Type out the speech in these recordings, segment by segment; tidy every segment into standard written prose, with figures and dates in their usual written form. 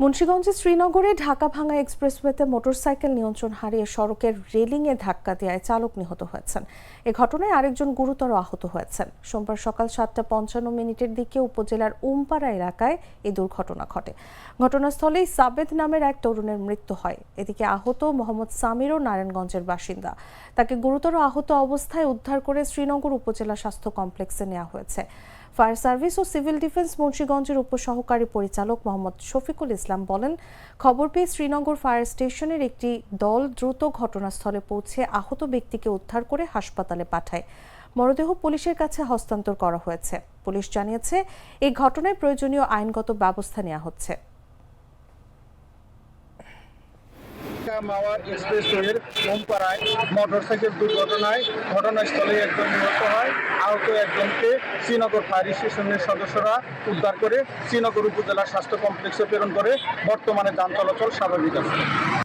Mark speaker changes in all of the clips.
Speaker 1: মুন্সিগঞ্জের শ্রীনগরে ঢাকা-ভাঙ্গা এক্সপ্রেসওয়েতে মোটরসাইকেল নিয়ন্ত্রণ হারিয়ে সড়কের রেলিংয়ে ধাক্কা দেওয়ায় চালক নিহত হয়েছেন। এ ঘটনায় আরেকজন গুরুতর আহত হয়েছেন। সোমবার সকাল 7:55 দিকে উপজেলার উমপাড়া এলাকায় এই দুর্ঘটনা ঘটে। ঘটনাস্থলেই সাবেদ নামের এক তরুণের মৃত্যু হয়। এদিকে আহত মোহাম্মদ সামিরও নারায়ণগঞ্জের বাসিন্দা। তাকে গুরুতর আহত অবস্থায় উদ্ধার করে শ্রীনগর উপজেলা স্বাস্থ্য কমপ্লেক্সে নেওয়া হয়েছে। ফায়ার সার্ভিস ও সিভিল ডিফেন্স মুন্সিগঞ্জের উপসহকারী পরিচালক মোহাম্মদ শফিকুল ইসলাম বলেন, খবর পেয়ে শ্রীনগর ফায়ার স্টেশনের একটি দল দ্রুত ঘটনাস্থলে পৌঁছে আহত ব্যক্তিকে উদ্ধার করে হাসপাতালে পাঠায়। মরদেহ পুলিশের কাছে হস্তান্তর করা হয়েছে। পুলিশ জানিয়েছে, এই ঘটনায় প্রয়োজনীয় আইনগত ব্যবস্থা নেওয়া হচ্ছে।
Speaker 2: মাওয়া এক্সপ্রেসওয়ের ওমপাড়ায় মোটরসাইকেল দুর্ঘটনায় ঘটনাস্থলে একজন নিহত হয়। আহত একজনকে শ্রীনগর ফায়ার স্টেশনের সদস্যরা উদ্ধার করে শ্রীনগর উপজেলা স্বাস্থ্য কমপ্লেক্সে প্রেরণ করে বর্তমানে যান চলাচল স্বাভাবিক আছে।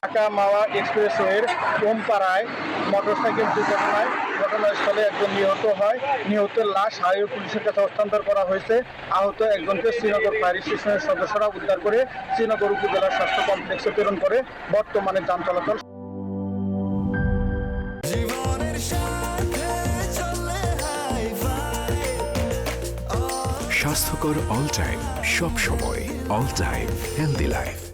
Speaker 2: ঢাকা মাওয়া এক্সপ্রেসওয়ের ওমপাড়ায় মোটরসাইকেল দুর্ঘটনায় ঘটনাস্থলে একজন নিহত হয়। নিহতের লাশ হাইওয়ে পুলিশের কাছে হস্তান্তর করা হয়েছে। আহত একজনকে শ্রীনগর ফায়ার স্টেশনের সদস্যরা উদ্ধার করে শ্রীনগর উপজেলা স্বাস্থ্য কমপ্লেক্সে প্রেরণ করে বর্তমানে যান চলাচল।
Speaker 3: স্বাস্থ্যকর অল টাইম, সব সময় অল টাইম হেলদি লাইফ।